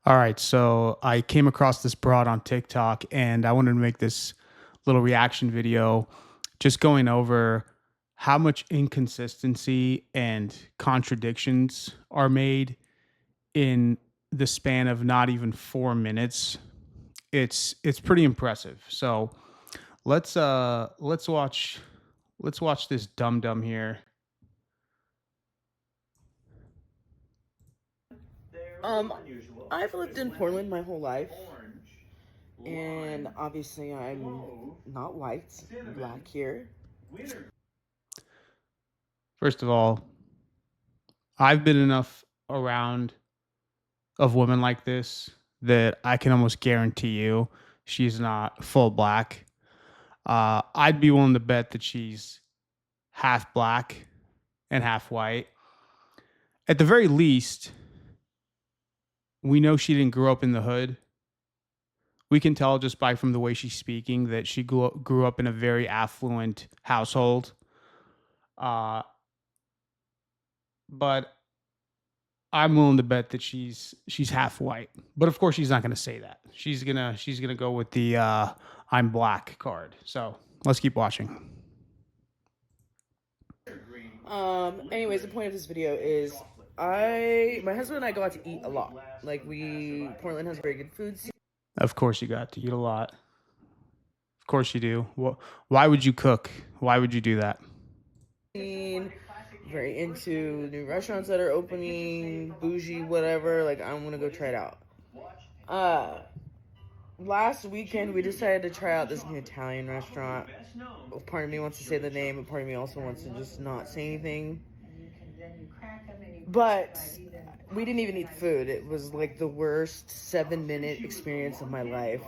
All right, so I came across this broad on TikTok and I wanted to make this little reaction video just going over how much inconsistency and contradictions are made in the span of not even 4 minutes. It's pretty impressive. So, let's watch this dum dum here. Um, I've lived in Portland my whole life, and obviously I'm not white, I'm black here. First of all, I've been enough around of women like this that I can almost guarantee you she's not full black. I'd be willing to bet that she's half black and half white. At the very least, we know she didn't grow up in the hood. We can tell just by from the way she's speaking that she grew up in a very affluent household. Uh, but I'm willing to bet that she's half white. But of course she's not gonna say that. She's gonna go with the I'm black card. So let's keep watching. Anyways, the point of this video is my husband and I go out to eat a lot. Portland has very good food scene. Of course you got to eat a lot. Of course you do. Why would you cook? Why would you do that? Very into new restaurants that are opening, bougie, whatever. Like, I want to go try it out. Last weekend we decided to try out this new Italian restaurant. Part of me wants to say the name, but part of me also wants to just not say anything. But we didn't even eat food. It was like the worst 7-minute experience of my life.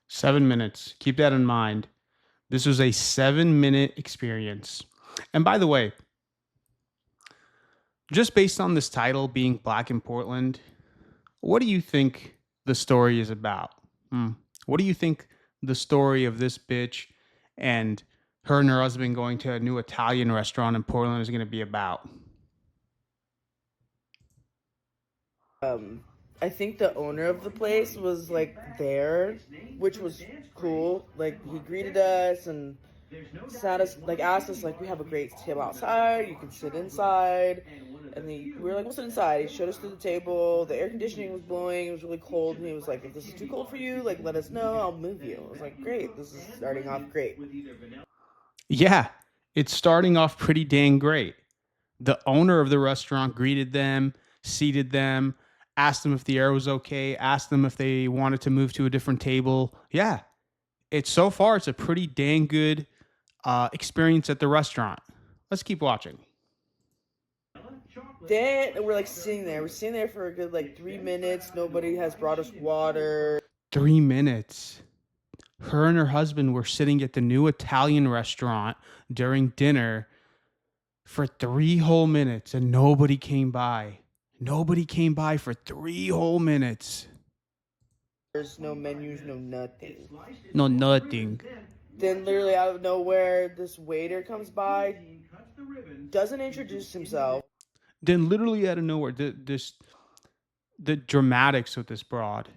7 minutes. Keep that in mind. This was a 7 minute experience. And by the way, just based on this title being Black in Portland, what do you think the story is about? What do you think the story of this bitch and her husband going to a new Italian restaurant in Portland is going to be about? I think the owner of the place was like there, which was cool. Like, he greeted us and sat us, like, asked us, like, we have a great table outside, you can sit inside. And we were like, we'll sit inside. He showed us to the table. The air conditioning was blowing. It was really cold. And he was like, if this is too cold for you, like, let us know. I'll move you. I was like, great. This is starting off great. Yeah, it's starting off pretty dang great. The owner of the restaurant greeted them, seated them, asked them if the air was okay, asked them if they wanted to move to a different table. Yeah, it's a pretty dang good experience at the restaurant. Let's keep watching. Then we're like sitting there. We're sitting there for a good like 3 minutes. Nobody has brought us water. 3 minutes. Her and her husband were sitting at the new Italian restaurant during dinner for 3 whole minutes and nobody came by. Nobody came by for 3 whole minutes. There's no menus, no nothing. No, nothing. Then literally out of nowhere, this waiter comes by, doesn't introduce himself. Then literally out of nowhere, the dramatics with this broad.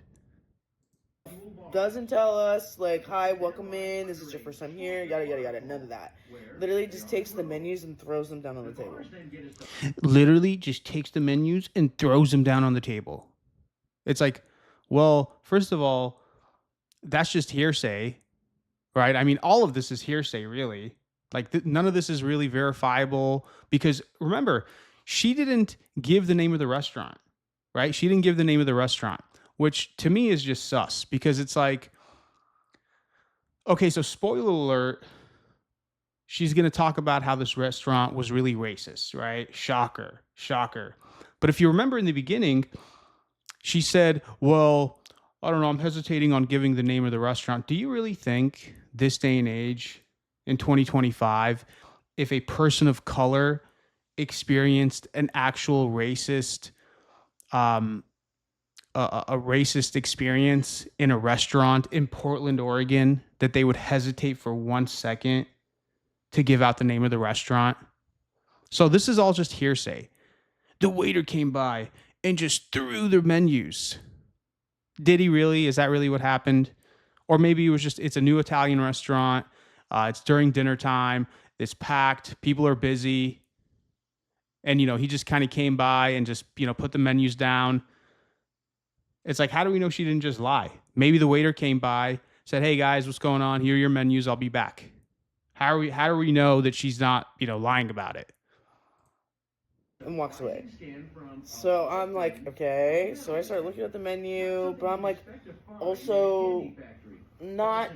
Doesn't tell us, like, hi, welcome in, this is your first time here, yada, yada, yada, none of that. Literally just takes the menus and throws them down on the table. Literally just takes the menus and throws them down on the table. It's like, well, first of all, that's just hearsay, right? I mean, all of this is hearsay, really. Like, none of this is really verifiable because remember, she didn't give the name of the restaurant, right? She didn't give the name of the restaurant, which to me is just sus because it's like, okay, so spoiler alert, she's going to talk about how this restaurant was really racist, right? Shocker, shocker. But if you remember in the beginning, she said, well, I don't know, I'm hesitating on giving the name of the restaurant. Do you really think this day and age in 2025, if a person of color experienced an actual racist, a racist experience in a restaurant in Portland, Oregon, that they would hesitate for 1 second to give out the name of the restaurant? So this is all just hearsay. The waiter came by and just threw their menus. Did he really? Is that really what happened? Or maybe it was just, it's a new Italian restaurant. It's during dinner time. It's packed. People are busy. And, he just kind of came by and just, put the menus down. It's like, how do we know she didn't just lie? Maybe the waiter came by, said, "Hey guys, what's going on? Here are your menus. I'll be back." How do we know that she's not, lying about it? and walks away. So I'm like, okay. So I start looking at the menu, but I'm like, also I'm not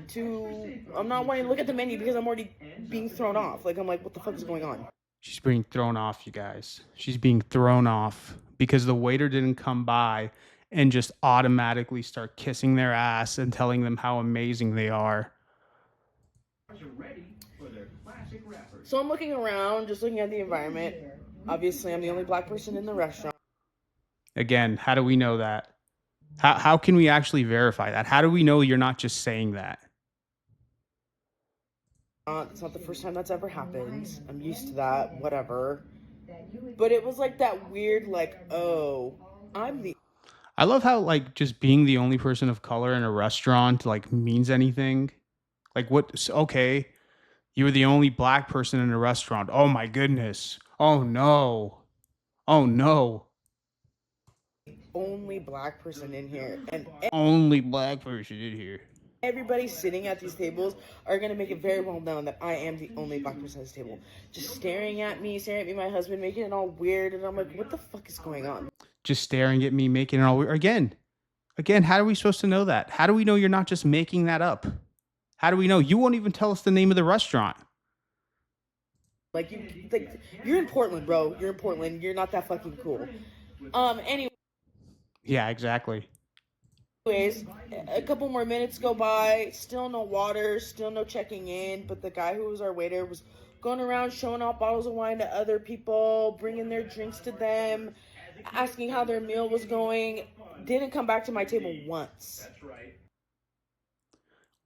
wanting to look at the menu because I'm already being thrown off. Like, I'm like, what the fuck is going on? She's being thrown off, you guys. She's being thrown off because the waiter didn't come by and just automatically start kissing their ass and telling them how amazing they are. So I'm looking around, just looking at the environment. Obviously, I'm the only black person in the restaurant. Again, how do we know that? How can we actually verify that? How do we know you're not just saying that? It's not the first time that's ever happened. I'm used to that, whatever. But it was like that weird, like, oh, I'm the I love how like just being the only person of color in a restaurant like means anything. Like what? Okay, you were the only black person in a restaurant. Oh my goodness. Oh no. Oh no. only black person in here. And Only black person in here. everybody sitting at these tables are going to make it very well known that I am the only black person at this table. Just staring at me, my husband, making it all weird. And I'm like, what the fuck is going on? Just staring at me, making it all weird. Again, how are we supposed to know that? How do we know you're not just making that up? How do we know? You won't even tell us the name of the restaurant. Like, you're in Portland, bro. You're in Portland. You're not that fucking cool. Anyway. Yeah, exactly. Anyways, a couple more minutes go by, still no water, still no checking in, but the guy who was our waiter was going around showing off bottles of wine to other people, bringing their drinks to them, asking how their meal was going. Didn't come back to my table once.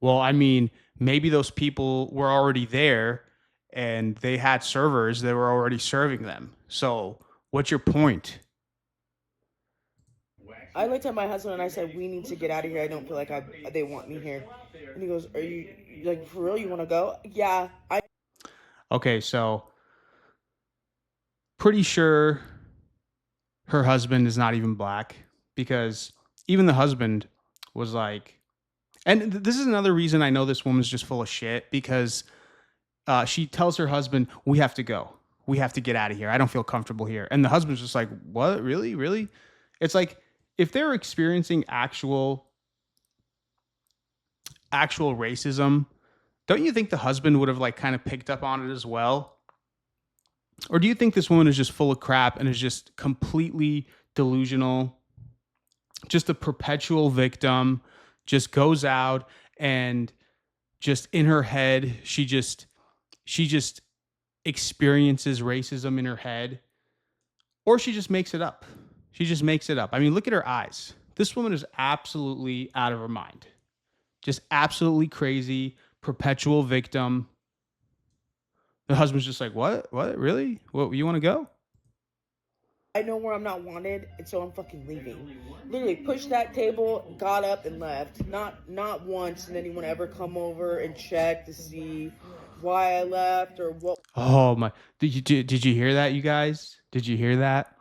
Well, I mean, maybe those people were already there and they had servers that were already serving them. So, what's your point? I looked at my husband and I said, we need to get out of here. I don't feel like they want me here. And he goes, are you, like, for real, you want to go? Yeah. Okay, so pretty sure her husband is not even black because even the husband was like, and this is another reason I know this woman's just full of shit because she tells her husband, "We have to go. We have to get out of here. I don't feel comfortable here." And the husband's just like, "What? Really? Really?" It's like if they're experiencing actual racism, don't you think the husband would have like kind of picked up on it as well? Or do you think this woman is just full of crap and is just completely delusional, just a perpetual victim, just goes out and just in her head, she just experiences racism in her head, or she just makes it up. She just makes it up. I mean, look at her eyes. This woman is absolutely out of her mind. Just absolutely crazy, perpetual victim. The husband's just like, "What? What? Really? What, you want to go?" I know where I'm not wanted, and so I'm fucking leaving. Literally pushed that table, got up, and left. Not once did anyone ever come over and check to see why I left or what. Oh my! Did you hear that, you guys? Did you hear that?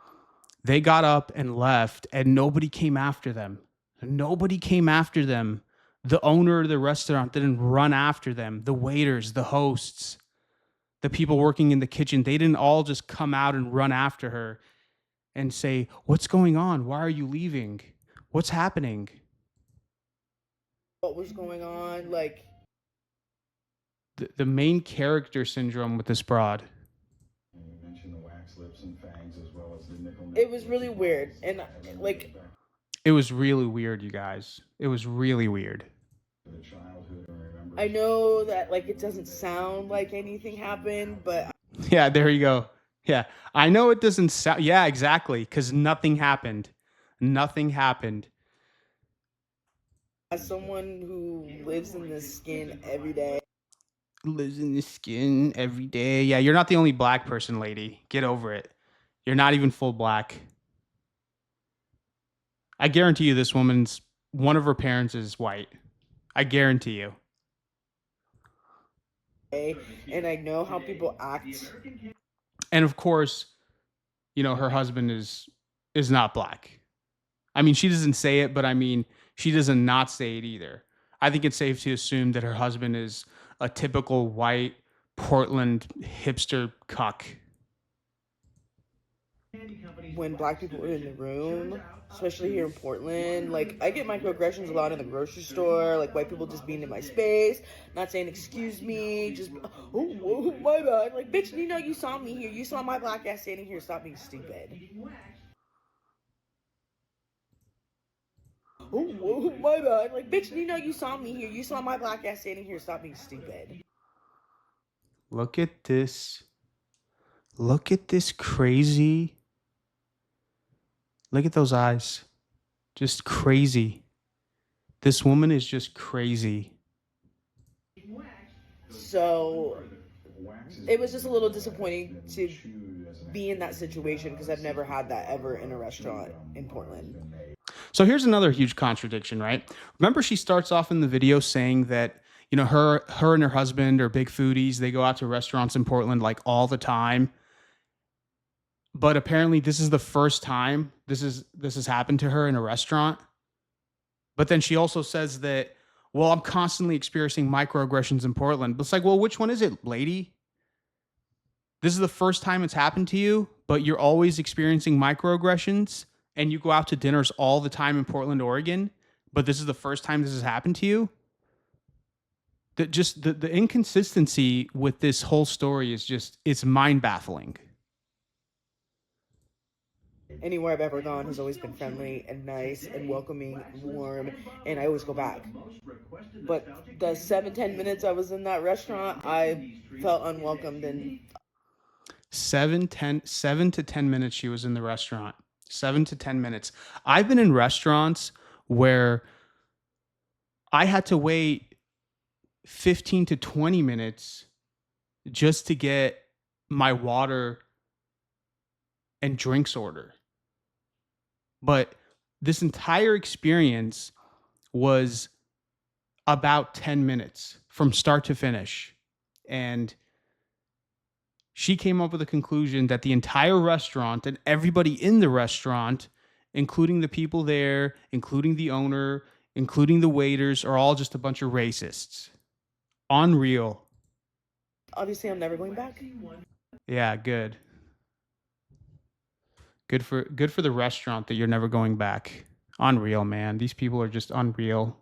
They got up and left, and nobody came after them. Nobody came after them. The owner of the restaurant didn't run after them. The waiters, the hosts, the people working in the kitchen, they didn't all just come out and run after her and say, "What's going on? Why are you leaving? What's happening?" What was going on? Like, The main character syndrome with this broad. it was really weird, and like, It was really weird, you guys. It was really weird. I know that like it doesn't sound like anything happened, but Yeah, there you go. Yeah, I know it doesn't sound. Yeah, exactly. Because nothing happened. Nothing happened. as someone who lives in this skin every day, Lives in the skin every day. Yeah, you're not the only black person, lady. Get over it. You're not even full black. I guarantee you this woman's one of her parents is white. I guarantee you. And I know how people act. And of course, her husband is not black. I mean, she doesn't say it, but I mean, she doesn't not say it either. I think it's safe to assume that her husband is a typical white Portland hipster cuck. When black people are in the room, especially here in Portland, like I get microaggressions a lot in the grocery store, like white people just being in my space, not saying excuse me, just oh my bad, like bitch, you saw me here, you saw my black ass standing here, stop being stupid. Oh my bad, like bitch, you saw me here, you saw my black ass standing here, stop being stupid. Look at this. Look at this crazy. Look at those eyes. Just crazy. This woman is just crazy. So it was just a little disappointing to be in that situation because I've never had that ever in a restaurant in Portland. So here's another huge contradiction, right? Remember, she starts off in the video saying that her and her husband are big foodies. They go out to restaurants in Portland like all the time. But apparently, this is the first time this has happened to her in a restaurant. But then she also says that, well, I'm constantly experiencing microaggressions in Portland. But it's like, well, which one is it, lady? This is the first time it's happened to you, but you're always experiencing microaggressions and you go out to dinners all the time in Portland, Oregon, but this is the first time this has happened to you. That just the inconsistency with this whole story is just, it's mind baffling. Anywhere I've ever gone has always been friendly and nice and welcoming and warm, and I always go back. But the 7-10 minutes I was in that restaurant, I felt unwelcomed and 7 to 10 minutes she was in the restaurant. 7 to 10 minutes. I've been in restaurants where I had to wait 15 to 20 minutes just to get my water and drinks order. But this entire experience was about 10 minutes from start to finish. And she came up with a conclusion that the entire restaurant and everybody in the restaurant, including the people there, including the owner, including the waiters, are all just a bunch of racists. Unreal. obviously I'm never going back. Yeah, good. Good for the restaurant that you're never going back. Unreal, man. These people are just unreal.